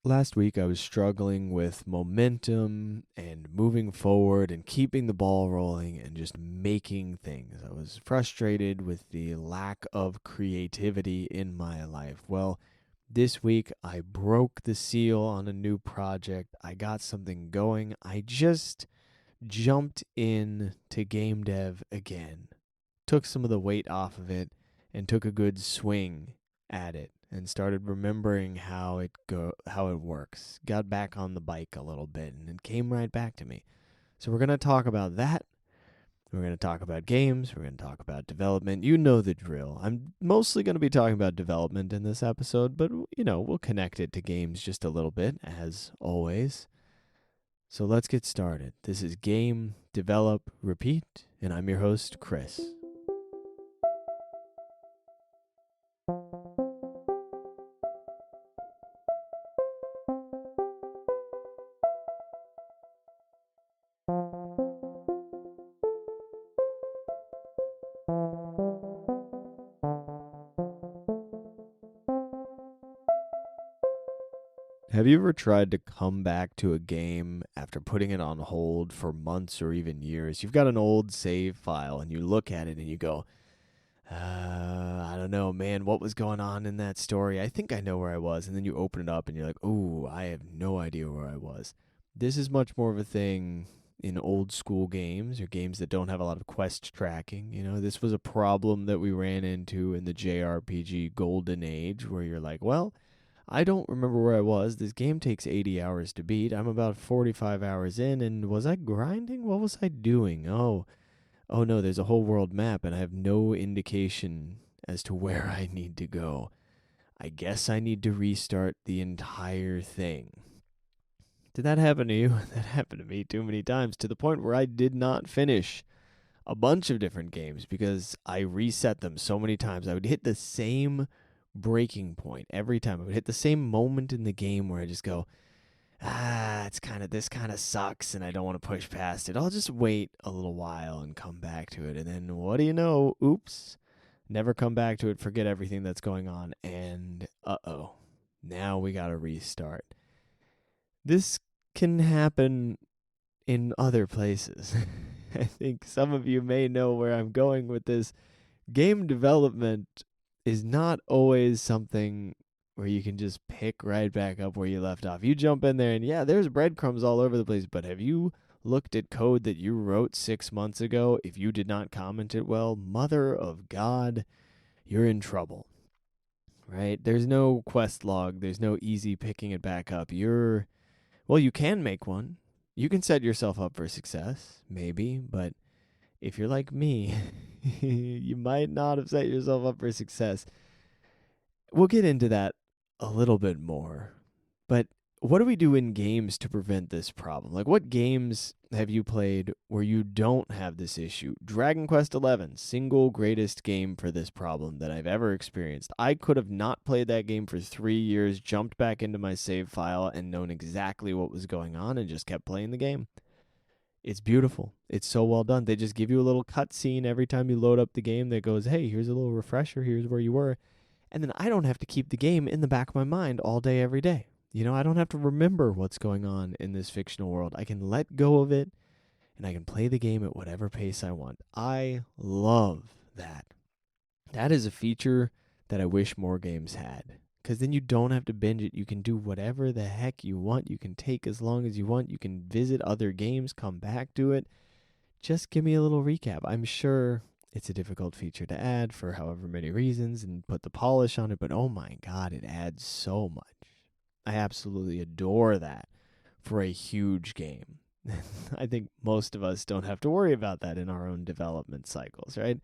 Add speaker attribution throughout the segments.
Speaker 1: Last week, I was struggling with momentum and moving forward and keeping the ball rolling and just making things. I was frustrated with the lack of creativity in my life. Well, this week, I broke the seal on a new project. I got something going. I just jumped in to game dev again, took some of the weight off of it, and took a good swing at it and started remembering how it works. Got back on the bike a little bit and it came right back to me. So we're going to talk about that. We're going to talk about games. We're going to talk about development. You know the drill. I'm mostly going to be talking about development in this episode, but we'll connect it to games just a little bit as always. So let's get started. This is Game, Develop, Repeat, and I'm your host, Chris. Have you ever tried to come back to a game after putting it on hold for months or even years? You've got an old save file and you look at it and you go, I don't know, man, what was going on in that story? I think I know where I was. And then you open it up and you're like, ooh, I have no idea where I was. This is much more of a thing in old school games or games that don't have a lot of quest tracking. This was a problem that we ran into in the JRPG golden age where you're like, well, I don't remember where I was. This game takes 80 hours to beat. I'm about 45 hours in, and was I grinding? What was I doing? Oh no, there's a whole world map, and I have no indication as to where I need to go. I guess I need to restart the entire thing. Did that happen to you? That happened to me too many times, to the point where I did not finish a bunch of different games because I reset them so many times. I would hit the same breaking point every time. I would hit the same moment in the game where I just go, this kind of sucks and I don't want to push past it. I'll just wait a little while and come back to it. And then what do you know? Oops. Never come back to it, forget everything that's going on, and now we got to restart. This can happen in other places. I think some of you may know where I'm going with this. Game development is not always something where you can just pick right back up where you left off. You jump in there and there's breadcrumbs all over the place, but have you looked at code that you wrote 6 months ago? If you did not comment it well, mother of God, you're in trouble. Right? There's no quest log. There's no easy picking it back up. You can make one. You can set yourself up for success, maybe, but if you're like me, you might not have set yourself up for success. We'll get into that a little bit more. But what do we do in games to prevent this problem? Like, what games have you played where you don't have this issue? Dragon Quest XI, single greatest game for this problem that I've ever experienced. I could have not played that game for 3 years, jumped back into my save file, and known exactly what was going on and just kept playing the game. It's beautiful. It's so well done. They just give you a little cutscene every time you load up the game that goes, hey, here's a little refresher. Here's where you were. And then I don't have to keep the game in the back of my mind all day, every day. I don't have to remember what's going on in this fictional world. I can let go of it and I can play the game at whatever pace I want. I love that. That is a feature that I wish more games had. Because then you don't have to binge it. You can do whatever the heck you want. You can take as long as you want. You can visit other games, come back to it. Just give me a little recap. I'm sure it's a difficult feature to add for however many reasons and put the polish on it, but oh my God, it adds so much. I absolutely adore that for a huge game. I think most of us don't have to worry about that in our own development cycles, right?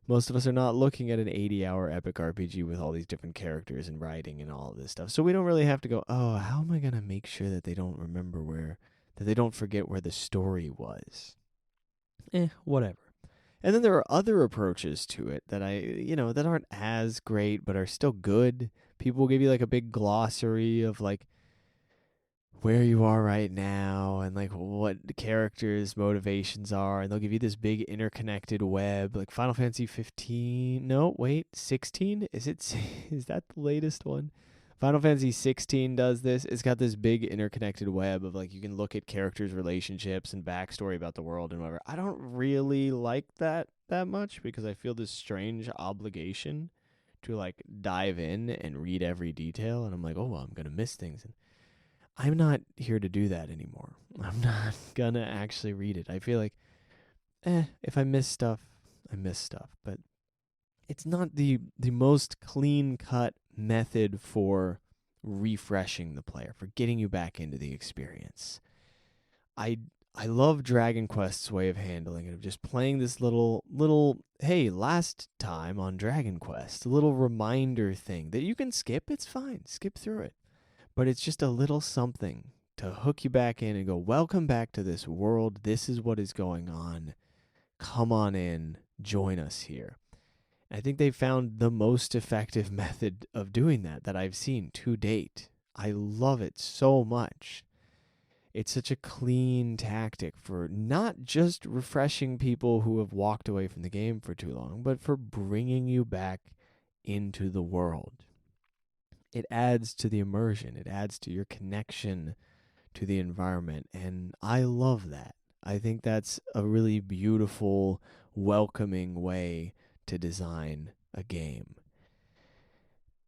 Speaker 1: Most of us are not looking at an 80-hour epic RPG with all these different characters and writing and all of this stuff. So we don't really have to go, how am I going to make sure that they don't that they don't forget where the story was? Whatever. And then there are other approaches to it that that aren't as great but are still good. People will give you like a big glossary of like where you are right now and like what the characters' motivations are, and they'll give you this big interconnected web like Final Fantasy 15. No, wait, 16? Is that the latest one? Final Fantasy 16 does this. It's got this big interconnected web of like you can look at characters' relationships and backstory about the world and whatever. I don't really like that much because I feel this strange obligation to like dive in and read every detail, and I'm like, oh well, I'm gonna miss things. And I'm not here to do that anymore. I'm not gonna actually read it. I feel like, if I miss stuff, I miss stuff. But it's not the most clean cut method for refreshing the player, for getting you back into the experience. I love Dragon Quest's way of handling it, of just playing this little hey, last time on Dragon Quest, a little reminder thing that you can skip. It's fine, skip through it, but it's just a little something to hook you back in and go, welcome back to this world. This is what is going on. Come on in, join us here. I think they found the most effective method of doing that I've seen to date. I love it so much. It's such a clean tactic for not just refreshing people who have walked away from the game for too long, but for bringing you back into the world. It adds to the immersion. It adds to your connection to the environment, and I love that. I think that's a really beautiful, welcoming way to design a game.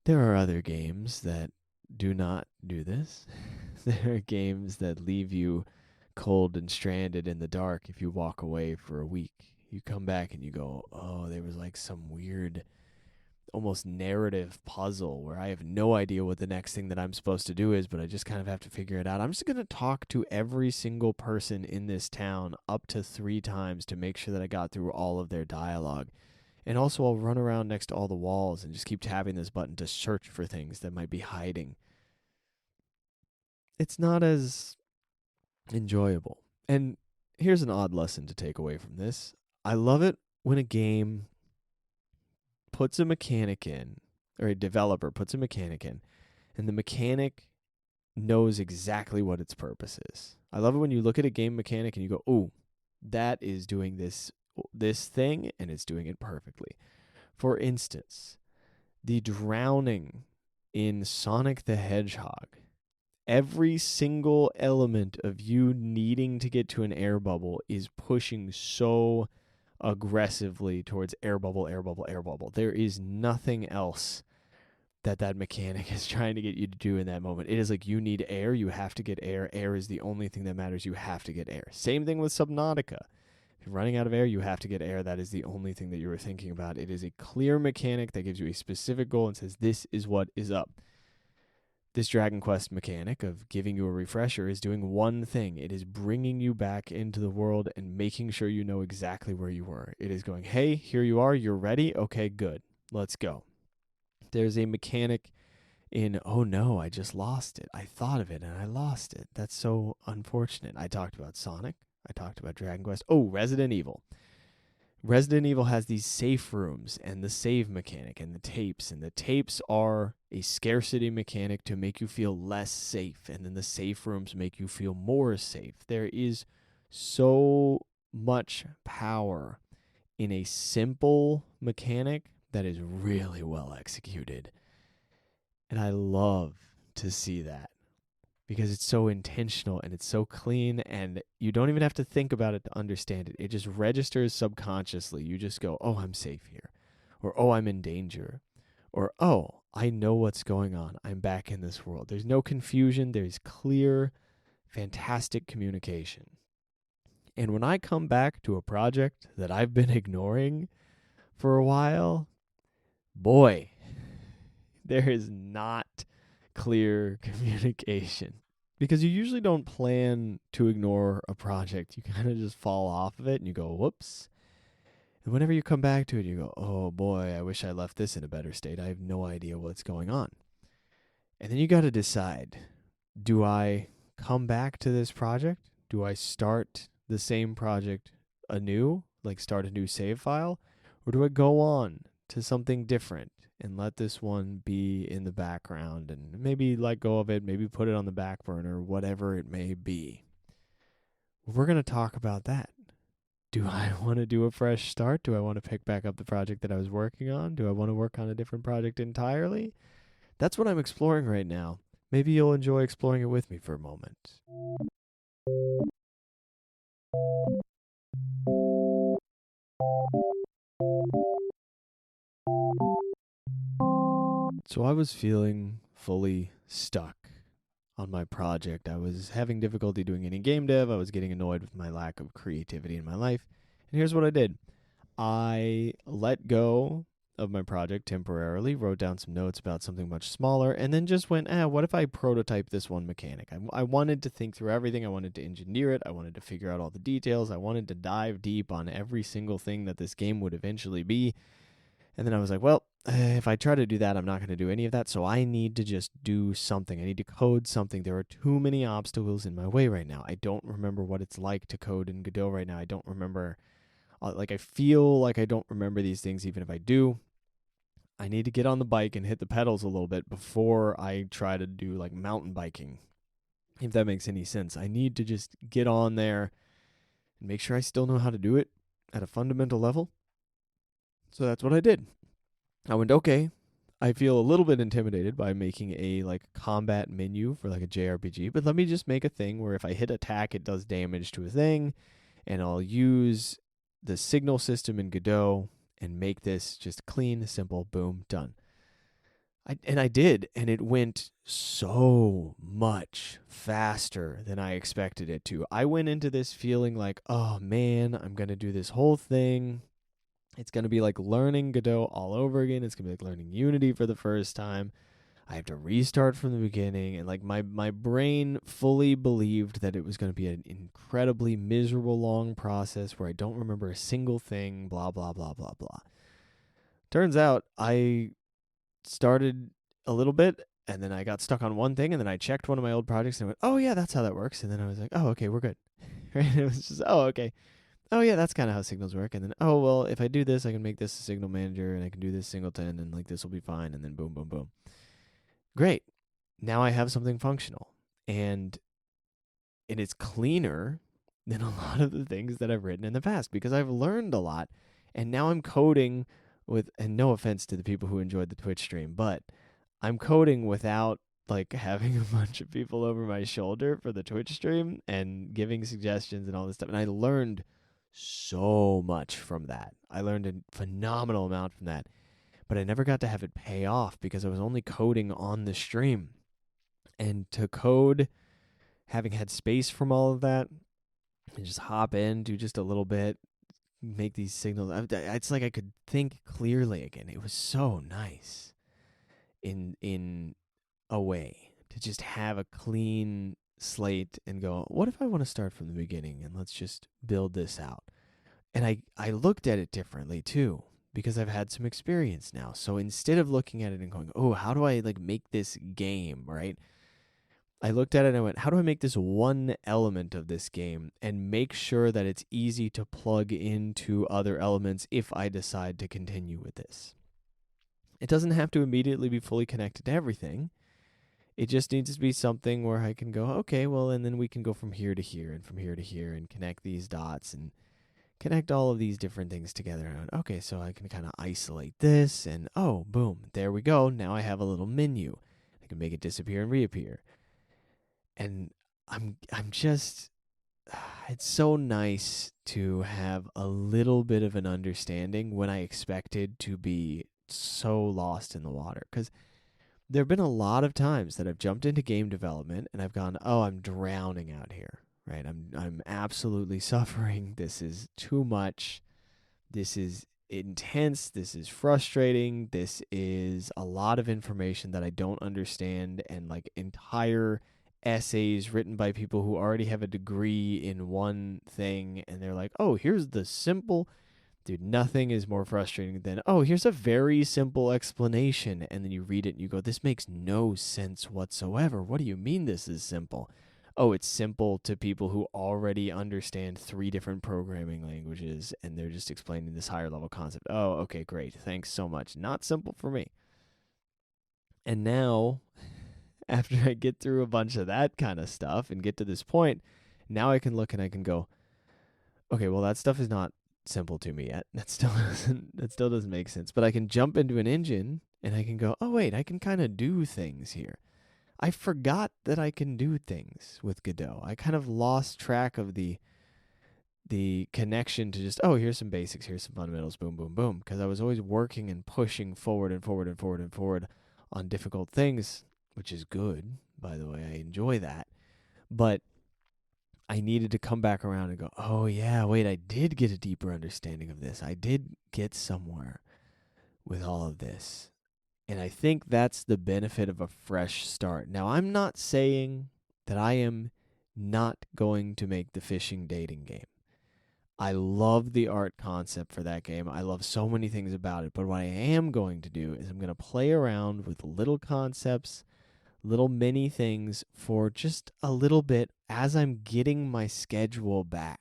Speaker 1: There are other games that do not do this. There are games that leave you cold and stranded in the dark if you walk away for a week. You come back and you go, oh, there was like some weird, almost narrative puzzle where I have no idea what the next thing that I'm supposed to do is, but I just kind of have to figure it out. I'm just going to talk to every single person in this town up to 3 times to make sure that I got through all of their dialogue. And also I'll run around next to all the walls and just keep tapping this button to search for things that might be hiding. It's not as enjoyable. And here's an odd lesson to take away from this. I love it when a game puts a mechanic in, or a developer puts a mechanic in, and the mechanic knows exactly what its purpose is. I love it when you look at a game mechanic and you go, ooh, that is doing this thing, and it's doing it perfectly. For instance, the drowning in Sonic the Hedgehog. Every single element of you needing to get to an air bubble is pushing so aggressively towards air bubble, air bubble, air bubble. There is nothing else that mechanic is trying to get you to do in that moment. It is like you need air, you have to get air. Air is the only thing that matters. You have to get air. Same thing with Subnautica. If you're running out of air, you have to get air. That is the only thing that you were thinking about. It is a clear mechanic that gives you a specific goal and says, this is what is up. This Dragon Quest mechanic of giving you a refresher is doing one thing. It is bringing you back into the world and making sure you know exactly where you were. It is going, hey, here you are. You're ready? Okay, good. Let's go. There's a mechanic in, oh no, I just lost it. I thought of it and I lost it. That's so unfortunate. I talked about Sonic. I talked about Dragon Quest. Oh, Resident Evil. Resident Evil has these safe rooms and the save mechanic and the tapes are a scarcity mechanic to make you feel less safe, and then the safe rooms make you feel more safe. There is so much power in a simple mechanic that is really well executed, and I love to see that because it's so intentional and it's so clean, and you don't even have to think about it to understand it. It just registers subconsciously. You just go, oh, I'm safe here, or oh, I'm in danger, or oh, I know what's going on. I'm back in this world. There's no confusion. There's clear, fantastic communication. And when I come back to a project that I've been ignoring for a while, boy, there is not clear communication. Because you usually don't plan to ignore a project. You kind of just fall off of it and you go, whoops. And whenever you come back to it, you go, oh boy, I wish I left this in a better state. I have no idea what's going on. And then you got to decide, do I come back to this project? Do I start the same project anew, like start a new save file? Or do I go on to something different and let this one be in the background and maybe let go of it, maybe put it on the back burner, whatever it may be? We're going to talk about that. Do I want to do a fresh start? Do I want to pick back up the project that I was working on? Do I want to work on a different project entirely? That's what I'm exploring right now. Maybe you'll enjoy exploring it with me for a moment. So I was feeling fully stuck on my project. I was having difficulty doing any game dev. I was getting annoyed with my lack of creativity in my life. And here's what I did. I let go of my project temporarily, wrote down some notes about something much smaller, and then just went, what if I prototype this one mechanic? I wanted to think through everything. I wanted to engineer it. I wanted to figure out all the details. I wanted to dive deep on every single thing that this game would eventually be. And then I was like, well, if I try to do that, I'm not going to do any of that. So I need to just do something. I need to code something. There are too many obstacles in my way right now. I don't remember what it's like to code in Godot right now. I don't remember. I feel like I don't remember these things, even if I do. I need to get on the bike and hit the pedals a little bit before I try to do like mountain biking, if that makes any sense. I need to just get on there and make sure I still know how to do it at a fundamental level. So that's what I did. I went, okay, I feel a little bit intimidated by making a like combat menu for like a JRPG, but let me just make a thing where if I hit attack, it does damage to a thing, and I'll use the signal system in Godot and make this just clean, simple, boom, done. I did, and it went so much faster than I expected it to. I went into this feeling like, oh man, I'm going to do this whole thing. It's going to be like learning Godot all over again. It's going to be like learning Unity for the first time. I have to restart from the beginning. And like my brain fully believed that it was going to be an incredibly miserable long process where I don't remember a single thing, blah, blah, blah, blah, blah. Turns out I started a little bit and then I got stuck on one thing and then I checked one of my old projects and I went, oh yeah, that's how that works. And then I was like, oh, okay, we're good. Right? It was just, oh, okay. Oh yeah, that's kind of how signals work. And then, oh, well, if I do this, I can make this a signal manager and I can do this singleton and like this will be fine. And then boom, boom, boom. Great. Now I have something functional and it's cleaner than a lot of the things that I've written in the past because I've learned a lot. And now I'm coding with, and no offense to the people who enjoyed the Twitch stream, but I'm coding without like having a bunch of people over my shoulder for the Twitch stream and giving suggestions and all this stuff. And I learned so much from that. I learned a phenomenal amount from that, but I never got to have it pay off because I was only coding on the stream. And to code, having had space from all of that, and just hop in, do just a little bit, make these signals. It's like I could think clearly again. It was so nice in a way to just have a clean slate and go, what if I want to start from the beginning and let's just build this out? And I looked at it differently too because I've had some experience now. So instead of looking at it and going, oh, how do I like make this game, right? I looked at it and I went, how do I make this one element of this game and make sure that it's easy to plug into other elements if I decide to continue with this? It doesn't have to immediately be fully connected to everything. It just needs to be something where I can go, okay, well, and then we can go from here to here and from here to here and connect these dots and connect all of these different things together. And okay, so I can kind of isolate this and, oh, boom, there we go. Now I have a little menu. I can make it disappear and reappear. And I'm just, it's so nice to have a little bit of an understanding when I expected to be so lost in the water. Because there have been a lot of times that I've jumped into game development and I've gone, oh, I'm drowning out here, right? I'm absolutely suffering. This is too much. This is intense. This is frustrating. This is a lot of information that I don't understand, and like entire essays written by people who already have a degree in one thing, and they're like, oh, here's the simple. Dude, nothing is more frustrating than, oh, here's a very simple explanation, and then you read it and you go, this makes no sense whatsoever. What do you mean this is simple? Oh, it's simple to people who already understand 3 different programming languages, and they're just explaining this higher level concept. Oh, okay, great. Thanks so much. Not simple for me. And now, after I get through a bunch of that kind of stuff and get to this point, now I can look and I can go, okay, well, that stuff is not simple to me yet. That still doesn't make sense. But I can jump into an engine and I can go, oh wait, I can kind of do things here. I forgot that I can do things with Godot. I kind of lost track of the connection to just, oh, here's some basics, here's some fundamentals, boom, boom, boom. Because I was always working and pushing forward and forward and forward and forward on difficult things, which is good, by the way. I enjoy that. But I needed to come back around and go, oh, yeah, wait, I did get a deeper understanding of this. I did get somewhere with all of this. And I think that's the benefit of a fresh start. Now, I'm not saying that I am not going to make the fishing dating game. I love the art concept for that game. I love so many things about it. But what I am going to do is I'm going to play around with little concepts, little mini things for just a little bit as I'm getting my schedule back,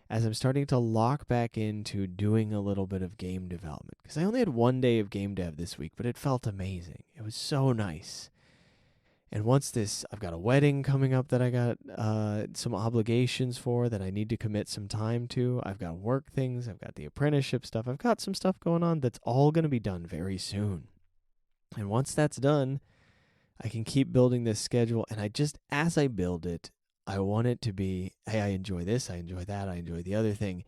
Speaker 1: as I'm starting to lock back into doing a little bit of game development. Because I only had one day of game dev this week, but it felt amazing. It was so nice. And once I've got a wedding coming up that I got some obligations for that I need to commit some time to. I've got work things. I've got the apprenticeship stuff. I've got some stuff going on that's all going to be done very soon. And once that's done, I can keep building this schedule. And as I build it, I want it to be, hey, I enjoy this, I enjoy that, I enjoy the other thing,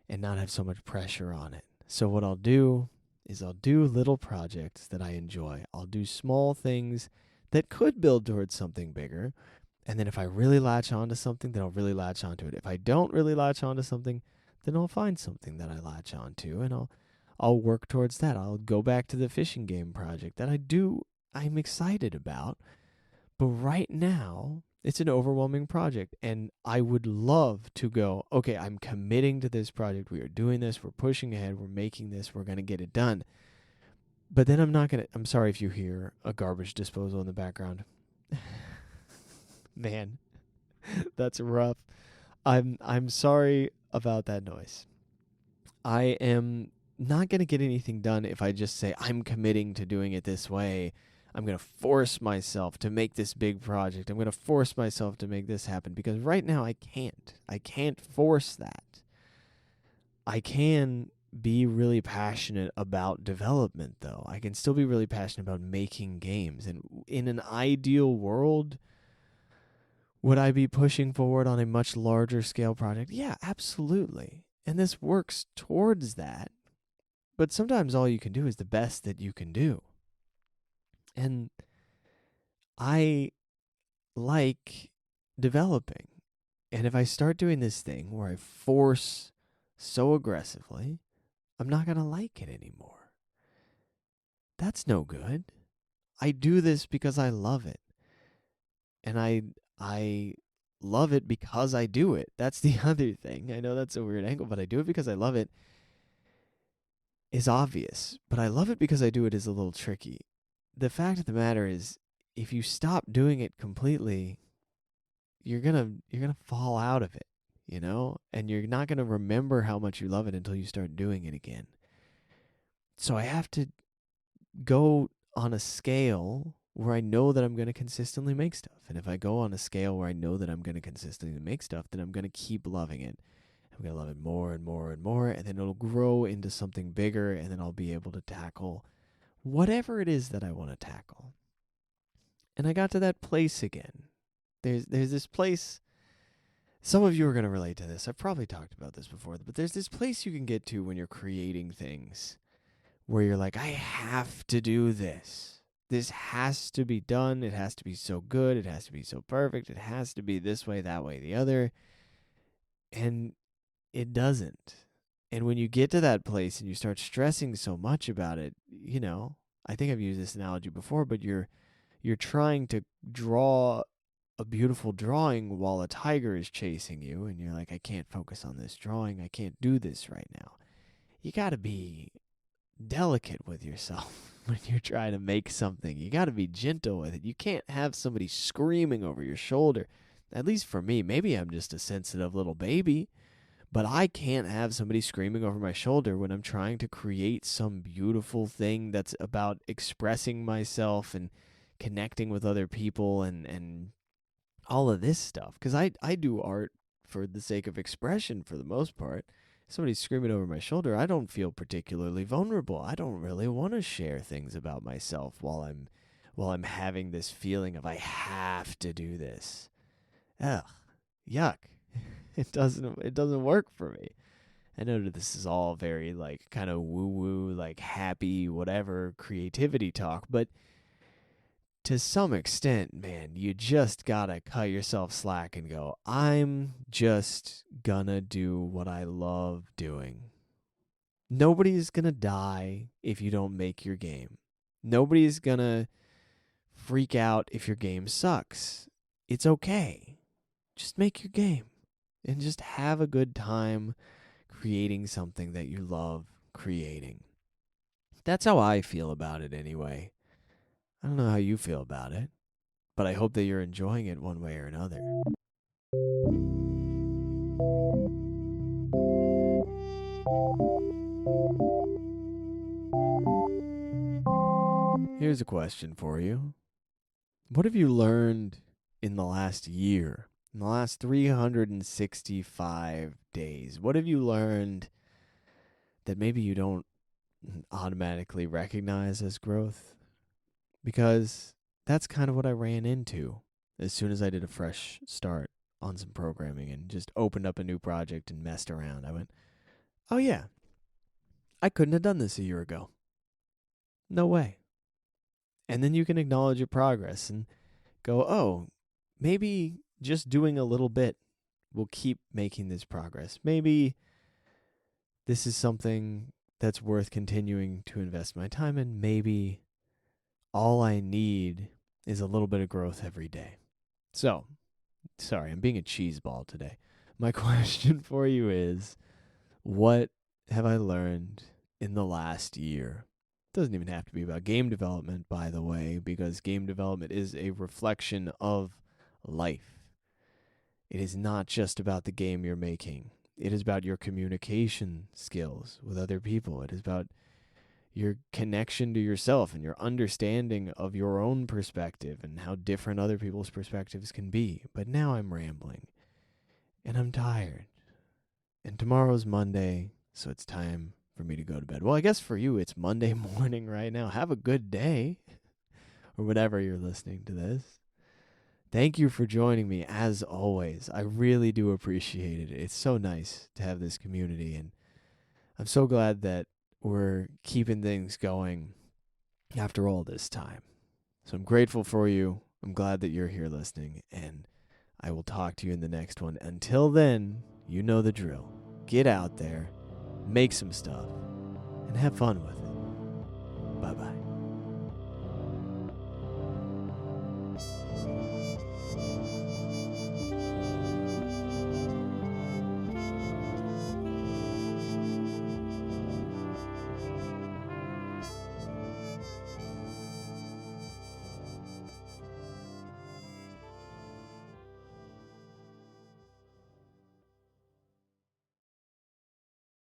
Speaker 1: and not have so much pressure on it. So what I'll do is I'll do little projects that I enjoy. I'll do small things that could build towards something bigger. And then if I really latch onto something, then I'll really latch onto it. If I don't really latch onto something, then I'll find something that I latch onto, and I'll work towards that. I'll go back to the fishing game project that I'm excited about. But right now, it's an overwhelming project, and I would love to go, okay, I'm committing to this project. We are doing this. We're pushing ahead. We're making this. We're going to get it done. But then I'm sorry if you hear a garbage disposal in the background. Man, that's rough. I'm sorry about that noise. I am not going to get anything done if I just say I'm committing to doing it this way. I'm going to force myself to make this big project. I'm going to force myself to make this happen, because right now I can't. I can't force that. I can be really passionate about development, though. I can still be really passionate about making games. And in an ideal world, would I be pushing forward on a much larger scale project? Yeah, absolutely. And this works towards that. But sometimes all you can do is the best that you can do. And I like developing. And if I start doing this thing where I force so aggressively, I'm not going to like it anymore. That's no good. I do this because I love it. And I love it because I do it. That's the other thing. I know that's a weird angle, but I do it because I love it is obvious. But I love it because I do it is a little tricky. The fact of the matter is, if you stop doing it completely, you're gonna fall out of it, and you're not gonna remember how much you love it until you start doing it again. So I have to go on a scale where I know that I'm going to consistently make stuff. And if I go on a scale where I know that I'm going to consistently make stuff, then I'm going to keep loving it. I'm going to love it more and more and more, and then it'll grow into something bigger, and then I'll be able to tackle whatever it is that I want to tackle. And I got to that place again. There's this place. Some of you are going to relate to this. I've probably talked about this before, but there's this place you can get to when you're creating things where you're like, I have to do this. This has to be done. It has to be so good. It has to be so perfect. It has to be this way, that way, the other. And it doesn't. And when you get to that place and you start stressing so much about it, I think I've used this analogy before, but you're trying to draw a beautiful drawing while a tiger is chasing you, and you're like, I can't focus on this drawing. I can't do this right now. You got to be delicate with yourself when you're trying to make something. You got to be gentle with it. You can't have somebody screaming over your shoulder. At least for me, maybe I'm just a sensitive little baby, but I can't have somebody screaming over my shoulder when I'm trying to create some beautiful thing that's about expressing myself and connecting with other people and all of this stuff. Because I do art for the sake of expression for the most part. somebody's screaming over my shoulder, I don't feel particularly vulnerable. I don't really want to share things about myself while I'm having this feeling of I have to do this. Ugh, yuck. It doesn't work for me. I know that this is all very like kind of woo-woo, like happy, whatever creativity talk, but to some extent, man, you just gotta cut yourself slack and go, I'm just gonna do what I love doing. Nobody's gonna die if you don't make your game. Nobody's gonna freak out if your game sucks. It's okay. Just make your game and just have a good time creating something that you love creating. That's how I feel about it anyway. I don't know how you feel about it, but I hope that you're enjoying it one way or another. Here's a question for you. What have you learned in the last year, in the last 365 days? What have you learned that maybe you don't automatically recognize as growth? Because that's kind of what I ran into as soon as I did a fresh start on some programming and just opened up a new project and messed around. I went, oh yeah, I couldn't have done this a year ago. No way. And then you can acknowledge your progress and go, oh, maybe just doing a little bit will keep making this progress. Maybe this is something that's worth continuing to invest my time in. Maybe all I need is a little bit of growth every day. So, sorry, I'm being a cheeseball today. My question for you is, what have I learned in the last year? It doesn't even have to be about game development, by the way, because game development is a reflection of life. It is not just about the game you're making. It is about your communication skills with other people. It is about your connection to yourself and your understanding of your own perspective and how different other people's perspectives can be. But now I'm rambling, and I'm tired. And tomorrow's Monday, so it's time for me to go to bed. Well, I guess for you, it's Monday morning right now. Have a good day, or whenever you're listening to this. Thank you for joining me, as always. I really do appreciate it. It's so nice to have this community, and I'm so glad that we're keeping things going after all this time. So I'm grateful for you. I'm glad that you're here listening, and I will talk to you in the next one. Until then, you know the drill. Get out there, make some stuff, and have fun with it. Bye-bye.